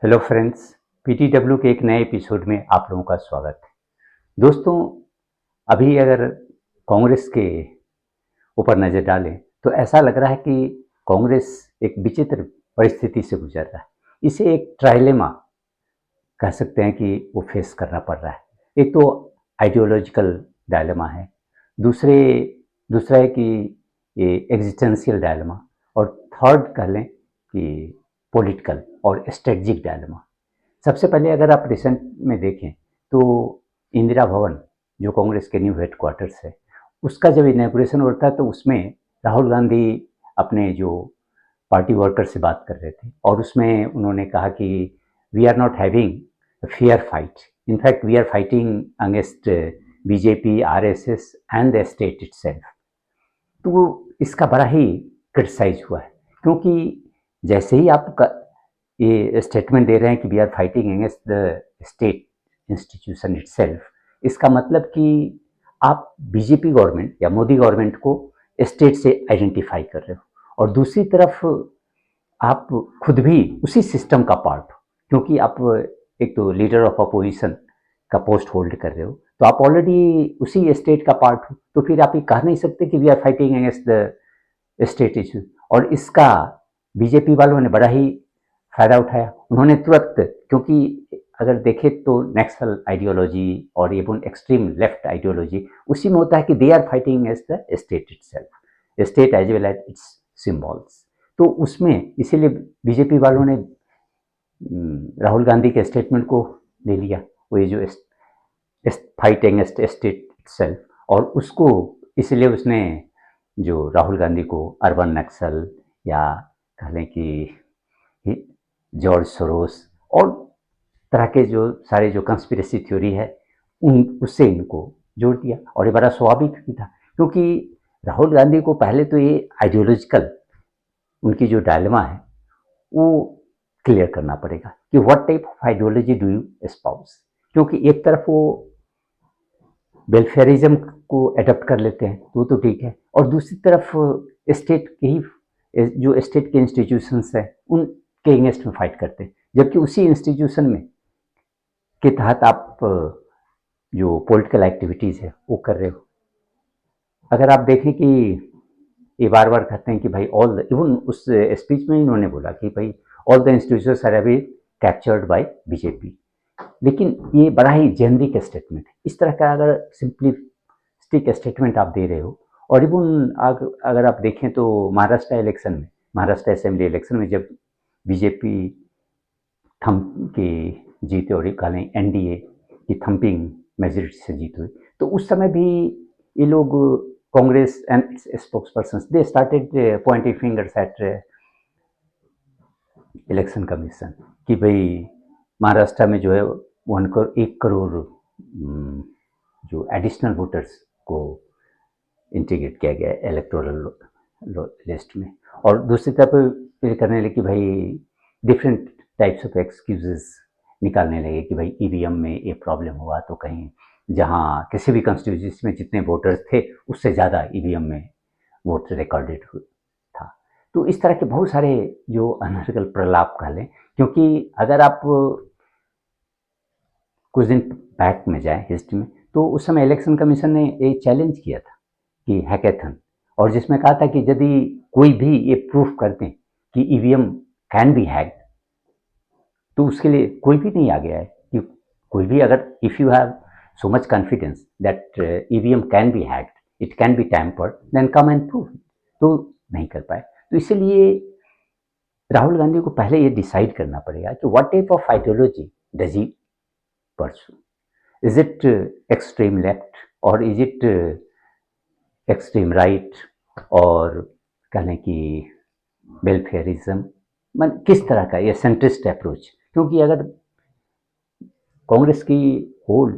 Hello friends, PTW के एक नए एपिसोड में आप लोगों का स्वागत है। दोस्तों, अभी अगर कांग्रेस के ऊपर नज़र डालें तो ऐसा लग रहा है कि कांग्रेस एक विचित्र परिस्थिति से गुजर रहा है। इसे एक ट्रायलेमा कह सकते हैं कि वो फेस करना पड़ रहा है। एक तो आइडियोलॉजिकल डायलेमा है, दूसरे दूसरा है कि ये एग्जिस्टेंशियल डायलेमा, और थर्ड कह लें कि पॉलिटिकल और स्ट्रेटजिक डायलेमा। सबसे पहले अगर आप रिसेंट में देखें तो इंदिरा भवन, जो कांग्रेस के न्यू हेडक्वार्टर्स है, उसका जब इनॉग्रेशन होता है तो उसमें राहुल गांधी अपने जो पार्टी वर्कर से बात कर रहे थे, और उसमें उन्होंने कहा कि we are not having fair fight, in fact we are fighting against BJP, RSS and the state itself. तो इसका बड़ा ही क्रिटिसाइज हुआ है, क्योंकि जैसे ही आप ये स्टेटमेंट दे रहे हैं कि we are fighting against the state institution itself, इसका मतलब कि आप बीजेपी गवर्नमेंट या मोदी गवर्नमेंट को स्टेट से आइडेंटिफाई कर रहे हो, और दूसरी तरफ आप खुद भी उसी सिस्टम का पार्ट हो, क्योंकि आप एक तो लीडर ऑफ अपोजिशन का पोस्ट होल्ड कर रहे हो, तो आप ऑलरेडी उसी स्टेट का पार्ट हो, तो फिर आप ये कह नहीं सकते कि we are fighting against the state issue. और इसका बीजेपी वालों ने बड़ा ही फायदा उठाया। उन्होंने तुरंत, क्योंकि अगर देखें तो नक्सल आइडियोलॉजी और ये एक्सट्रीम लेफ्ट आइडियोलॉजी उसी में होता है कि they are fighting as the state itself, state as well as its symbols. तो उसमें इसीलिए बीजेपी वालों ने राहुल गांधी के स्टेटमेंट को ले लिया, वो ये जो फाइट अगेंस्ट स्टेट इटसेल्फ, और उसको इसलिए उसने जो राहुल गांधी को अर्बन नक्सल या कह लें कि जॉर्ज सोरोस और तरह के जो सारे जो कंस्पिरेसी थ्योरी है उन उससे इनको जोड़ दिया। और ये बड़ा स्वाभाविक भी था, क्योंकि राहुल गांधी को पहले तो ये आइडियोलॉजिकल उनकी जो डायलेमा है वो क्लियर करना पड़ेगा कि what type of ideology do you espouse. क्योंकि एक तरफ वो वेलफेयरिज्म को अडॉप्ट कर लेते हैं तो ठीक है, और दूसरी तरफ स्टेट के ही जो स्टेट के इंस्टीट्यूशंस हैं उनके अगेंस्ट में फाइट करते हैं, जबकि उसी इंस्टीट्यूशन में के तहत आप जो पॉलिटिकल एक्टिविटीज़ है वो कर रहे हो। अगर आप देखें कि ये बार बार कहते हैं कि भाई ऑल, इवन उस स्पीच में इन्होंने बोला कि भाई ऑल द इंस्टीट्यूशंस आर अभी कैप्चर्ड बाय बीजेपी, लेकिन ये बड़ा ही जेनरिक स्टेटमेंट है। इस तरह का अगर सिंपलिस्टिक स्टेटमेंट आप दे रहे हो, और इवन अगर आप देखें तो महाराष्ट्र इलेक्शन में, महाराष्ट्र असेंबली इलेक्शन में जब बीजेपी थम के जीते और कहें एनडीए की थम्पिंग मेजोरिटी से जीत हुई, तो उस समय भी ये लोग Congress and spokes person they started Poynting fingers eight election commission कि भाई महाराष्ट्र में जो है 1 करोड़ जो एडिशनल वोटर्स को इंटीग्रेट किया गया इलेक्टोरल लिस्ट में, और दूसरी तरफ ये करने लगे कि भाई डिफरेंट टाइप्स ऑफ एक्सक्यूजेस निकालने लगे कि भाई ईवीएम में ये प्रॉब्लम हुआ, तो कहीं जहाँ किसी भी कॉन्स्टिट्यूंसी में जितने वोटर्स थे उससे ज़्यादा ईवीएम में वोट रिकॉर्डेड था। तो इस तरह के बहुत सारे जो अनर्गल प्रलाप कह लें, क्योंकि अगर आप कुछ दिन बैक में जाए हिस्ट्री में, तो उस समय इलेक्शन कमीशन ने एक चैलेंज किया था कि हैकेथन, और जिसमें कहा था कि यदि कोई भी ये प्रूफ करते हैं कि ईवीएम कैन बी हैक्ड, तो उसके लिए कोई भी नहीं आ गया है कि कोई भी, अगर if you have so much confidence that EVM can be hacked, it can be tampered, then come and prove, तो नहीं कर पाए। तो इसलिए राहुल गांधी को पहले ये डिसाइड करना पड़ेगा कि what type of ideology does he pursue. Is it extreme left और इज इट एक्सट्रीम राइट, और कहने की वेलफेयरिज्म, मन किस तरह का ये सेंट्रिस्ट अप्रोच। क्योंकि अगर कांग्रेस की होल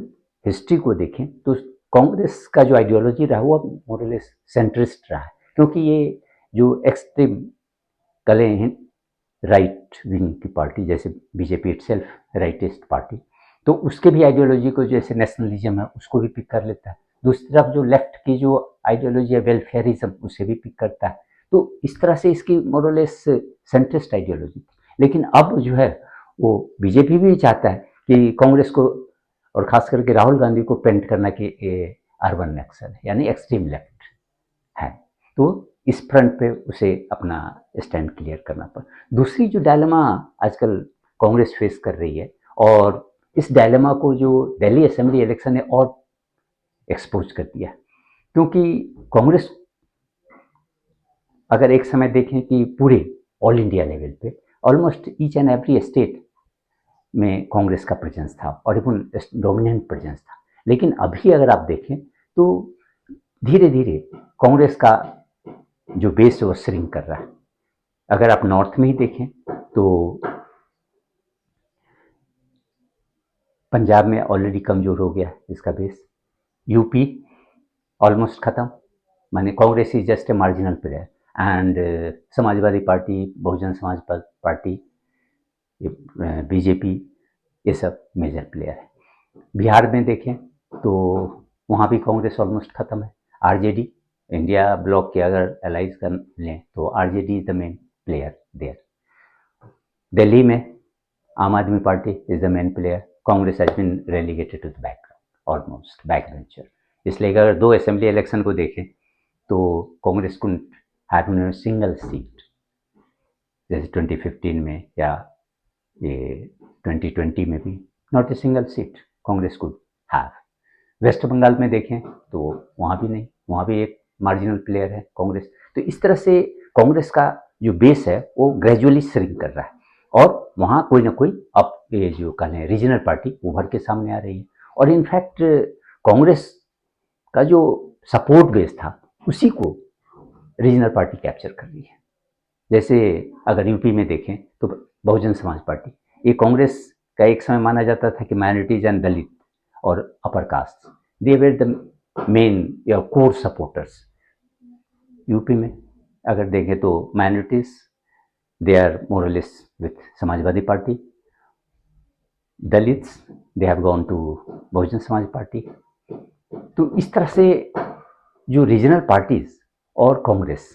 हिस्ट्री को देखें तो कांग्रेस का जो आइडियोलॉजी रहा वो मोरलेस सेंट्रिस्ट रहा है, क्योंकि ये जो एक्सट्रीम कले हैं राइट विंग की पार्टी, जैसे बीजेपी इटसेल्फ राइटिस्ट पार्टी, तो उसके भी आइडियोलॉजी को, जैसे नेशनलिज्म है उसको भी पिक कर लेता है। दूसरी तरफ जो लेफ्ट की जो आइडियोलॉजी है वेलफेयरिज्म, उसे भी पिक करता है। तो इस तरह से इसकी मोरलेस सेंट्रिस्ट आइडियोलॉजी थी। लेकिन अब जो है वो बीजेपी भी चाहता है कि कांग्रेस को और खास करके राहुल गांधी को पेंट करना कि ये अर्बन नक्सल है, यानी एक्सट्रीम लेफ्ट है। तो इस फ्रंट पे उसे अपना स्टैंड क्लियर करना पड़ा। दूसरी जो डायलेमा आजकल कांग्रेस फेस कर रही है, और इस डायलेमा को जो दिल्ली असेंबली इलेक्शन ने और एक्सपोज कर दिया, क्योंकि कांग्रेस अगर एक समय देखें कि पूरे ऑल इंडिया लेवल पे almost each and every state में कांग्रेस का प्रेजेंस था और इवन डोमिनेंट प्रेजेंस था। लेकिन अभी अगर आप देखें तो धीरे धीरे कांग्रेस का जो बेस है वो श्रिंक कर रहा है। अगर आप नॉर्थ में ही देखें तो पंजाब में ऑलरेडी कमजोर हो गया है इसका बेस, यूपी ऑलमोस्ट खत्म, माने Congress is just a marginal player, and Samajwadi Party, Bahujan Samaj Party, BJP, ये सब मेजर प्लेयर है। बिहार में देखें तो वहाँ भी कांग्रेस ऑलमोस्ट खत्म है। आरजेडी, इंडिया ब्लॉक के अगर एलाइज कर लें तो RJD is the main player there. Delhi में Aam Aadmi party is the main player, Congress has been relegated to the background, almost back bencher. इसलिए अगर दो असेंबली इलेक्शन को देखें तो Congress could have single seat, जैसे 2015 में या ये 2020 में भी not a single seat Congress could have. West Bengal में देखें तो वहाँ भी नहीं, वहाँ भी एक मार्जिनल प्लेयर है कांग्रेस। तो इस तरह से कांग्रेस का जो बेस है वो ग्रेजुअली श्रिंक कर रहा है, और वहाँ कोई ना कोई अब ये जो कहें रीजनल पार्टी उभर के सामने आ रही है। और इनफैक्ट कांग्रेस का जो सपोर्ट बेस था उसी को रीजनल पार्टी कैप्चर कर रही है। जैसे अगर यूपी में देखें तो बहुजन समाज पार्टी, ये कांग्रेस का एक समय माना जाता था कि माइनॉरिटीज एंड दलित और upper caste they were the main या कोर सपोर्टर्स। यूपी में अगर देखें तो minorities they are more less with Samajwadi Party, Dalits they have gone to Bahujan Samaj Party. तो इस तरह से जो रीजनल पार्टीज और कांग्रेस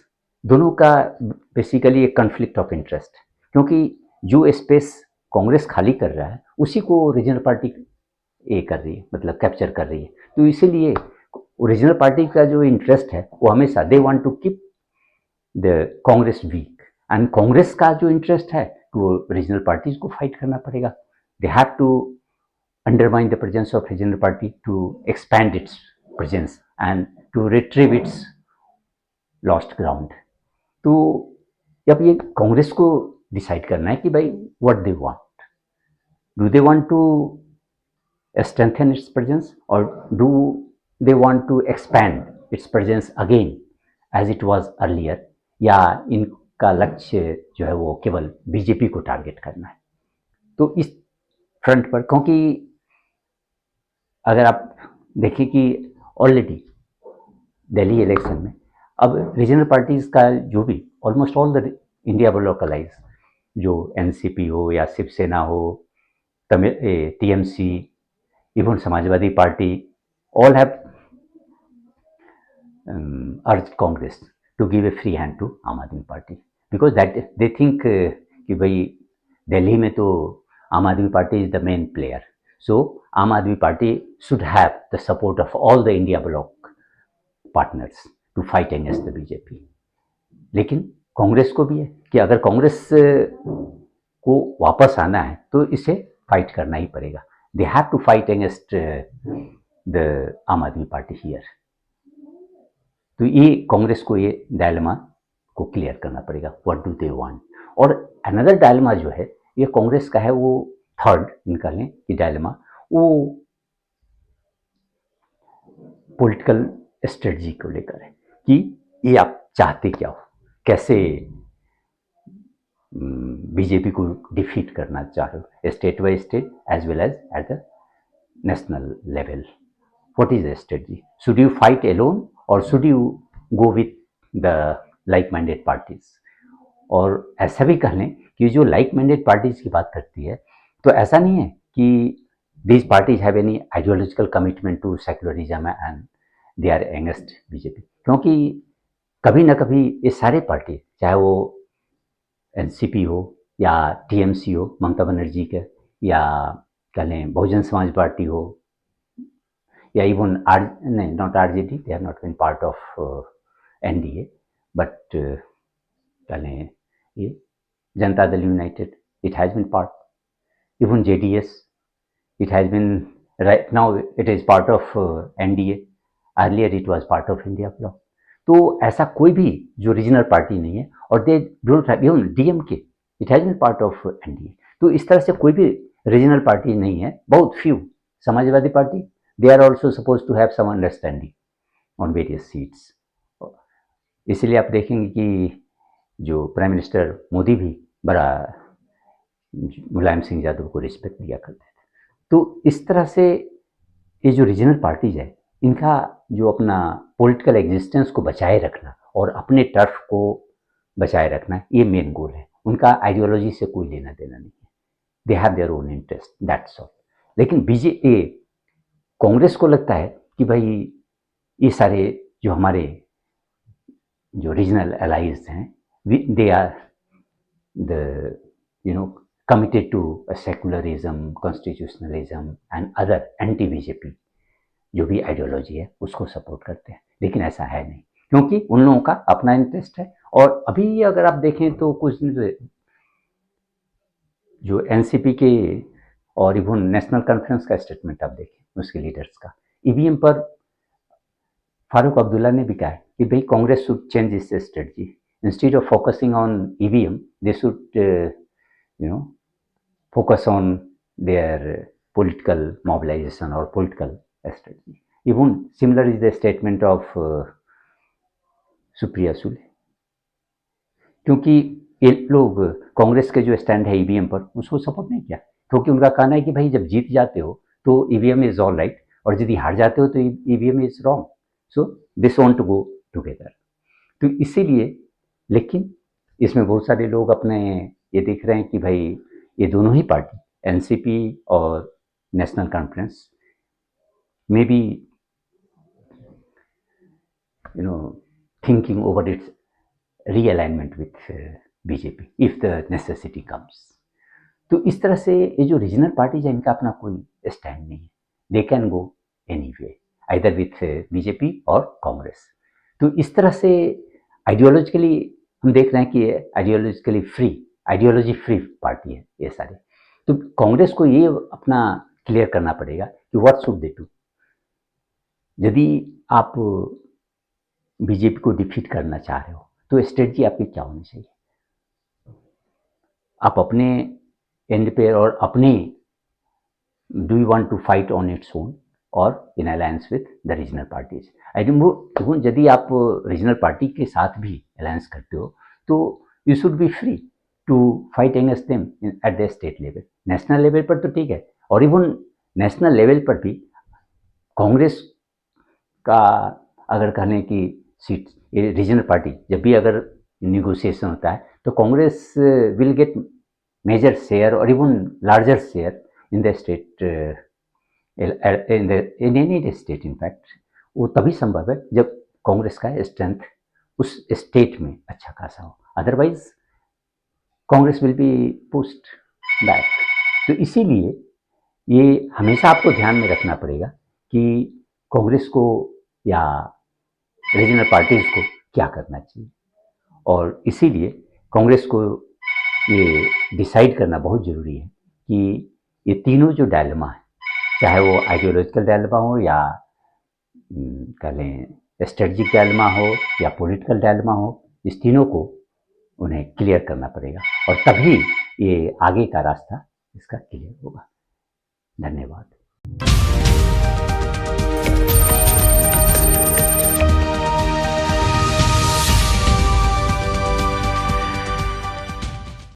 दोनों का बेसिकली एक कॉन्फ्लिक्ट ऑफ इंटरेस्ट, क्योंकि जो स्पेस कांग्रेस खाली कर रहा है उसी को रीजनल पार्टी ये कर रही है, मतलब कैप्चर कर रही है। तो इसीलिए ओरिजिनल पार्टी का जो इंटरेस्ट है वो हमेशा they want to keep the Congress weak, and Congress का जो इंटरेस्ट है तो रीजनल पार्टीज को फाइट करना पड़ेगा। They have to undermine the presence of regional party to expand its presence and to retrieve its lost ground. तो अब ये कांग्रेस को डिसाइड करना है कि भाई what they want, do they want to strengthen its presence or do they want to expand its presence again as it was earlier, या इनका लक्ष्य जो है वो केवल बीजेपी को टारगेट करना है। तो इस फ्रंट पर, क्योंकि अगर आप देखें कि ऑलरेडी दिल्ली इलेक्शन में अब रीजनल पार्टीज का जो भी almost all the India bloc allies, जो एनसीपी हो या शिवसेना हो, TMC, even Samajwadi Party, all have urged Congress to give a free hand to Aam Aadmi Party, because that they think कि भाई दिल्ली में तो Aam Aadmi Party is the main player, so Aam Aadmi Party should have the support of all the India bloc partners to fight against the BJP। लेकिन कांग्रेस को भी है कि अगर कांग्रेस को वापस आना है तो इसे फाइट करना ही पड़ेगा। They have to fight against the आम आदमी पार्टी here। तो ये कांग्रेस को ये डायलेमा को क्लियर करना पड़ेगा, व्हाट डू दे वांट। और अनदर डायलेमा जो है ये कांग्रेस का है, वो थर्ड इनका लें कि डायलेमा, वो पॉलिटिकल स्ट्रेटजी को लेकर है कि ये आप चाहते क्या हो, कैसे बीजेपी को डिफीट करना चाह रहे हो, state by state as well as at the national level। What is the strategy? Should you fight alone or should you go with the like-minded parties? और ऐसा भी कह लें कि जो like-minded parties की बात करती है तो ऐसा नहीं है कि these parties have any ideological commitment to secularism and they are against BJP, क्योंकि कभी ना कभी ये सारे पार्टी, चाहे वो एनसीपी हो या टीएमसी हो ममता बनर्जी के, या कह लें बहुजन समाज पार्टी हो, या इवन आर नहीं not RJD, they are not been part of NDA, but कह लें ये Janata Dal united, it has been part, even JDS, it has been, right now it is part of NDA, earlier it was part of India Bloc. तो ऐसा कोई भी जो regional party नहीं है, और they don't have, even DMK it has been part of NDA. तो इस तरह से कोई भी रीजनल पार्टी नहीं है, बहुत few. Samajwadi party, they are also suppose to have some understanding on various seats. इसलिए आप देखेंगे कि जो प्राइम मिनिस्टर मोदी भी बड़ा मुलायम सिंह यादव को रिस्पेक्ट दिया करते थे। तो इस तरह से ये जो रीजनल पार्टीज है, इनका जो अपना पॉलिटिकल एग्जिस्टेंस को बचाए रखना और अपने टर्फ को बचाए रखना, ये मेन गोल है। उनका आइडियोलॉजी से कोई लेना देना नहीं है, they have their own interest, that's all. लेकिन बीजेपी, कांग्रेस को लगता है कि भाई ये सारे जो हमारे जो रीजनल एलाइज हैं, they are the committed to a secularism, constitutionalism and other anti-BJP जो भी आइडियोलॉजी है उसको सपोर्ट करते हैं। लेकिन ऐसा है नहीं, क्योंकि उन लोगों का अपना इंटरेस्ट है। और अभी अगर आप देखें तो कुछ जो एनसीपी के और इवन नेशनल कॉन्फ्रेंस का स्टेटमेंट आप देखें, उसके लीडर्स का, ईवीएम पर फारूक अब्दुल्ला ने भी कहा है कि भाई Congress should change it's strategy, instead of focusing on EVM they should focus on their political mobilization or political strategy. Even similar is the statement of Supriya Sule, क्योंकि ये लोग कांग्रेस के जो स्टैंड है ईवीएम पर उसको सपोर्ट नहीं किया, क्योंकि उनका कहना है कि भाई जब जीत जाते हो तो ईवीएम इज ऑल राइट, और यदि हार जाते हो तो EVM is wrong, so this want to go together. तो इसीलिए, लेकिन इसमें बहुत सारे लोग अपने ये देख रहे हैं कि भाई ये दोनों ही पार्टी, एनसीपी और national conference, may be thinking over it's realignment with BJP if the necessity comes. तो इस तरह से ये जो रीजनल पार्टीज है, इनका अपना कोई स्टैंड नहीं है, they can go any way either with BJP और कांग्रेस। तो इस तरह से आइडियोलॉजिकली हम देख रहे हैं कि ideologically free, ideology free party है ये सारे। तो कांग्रेस को ये अपना क्लियर करना पड़ेगा कि व्हाट शुड दे डू। यदि आप बीजेपी को डिफीट करना चाह रहे हो तो स्ट्रेटजी आपकी क्या होनी चाहिए? आप अपने एंड पे और अपने, do you want to fight on its own और in alliance with the regional parties? I think यदि आप रीजनल पार्टी के साथ भी अलायंस करते हो तो you should be free to fight against them at the state level. National level पर तो ठीक है, और इवन नेशनल लेवल पर भी कांग्रेस का अगर कहने की सीट, ये रीजनल पार्टी जब भी अगर निगोशिएशन होता है तो Congress will get major share और even larger share in the state, in any state. In fact वो तभी संभव है जब कांग्रेस का स्ट्रेंथ उस स्टेट में अच्छा खासा हो, otherwise Congress will be pushed back. तो इसीलिए ये हमेशा आपको ध्यान में रखना पड़ेगा कि कांग्रेस को या रीजनल पार्टीज को क्या करना चाहिए, और इसीलिए कांग्रेस को ये डिसाइड करना बहुत ज़रूरी है कि ये तीनों जो डायलेमा है, चाहे वो आइडियोलॉजिकल डायलेमा हो या कह लें स्ट्रेटजिक डायलेमा हो या पॉलिटिकल डायलेमा हो, इस तीनों को उन्हें क्लियर करना पड़ेगा, और तभी ये आगे का रास्ता इसका क्लियर होगा। धन्यवाद।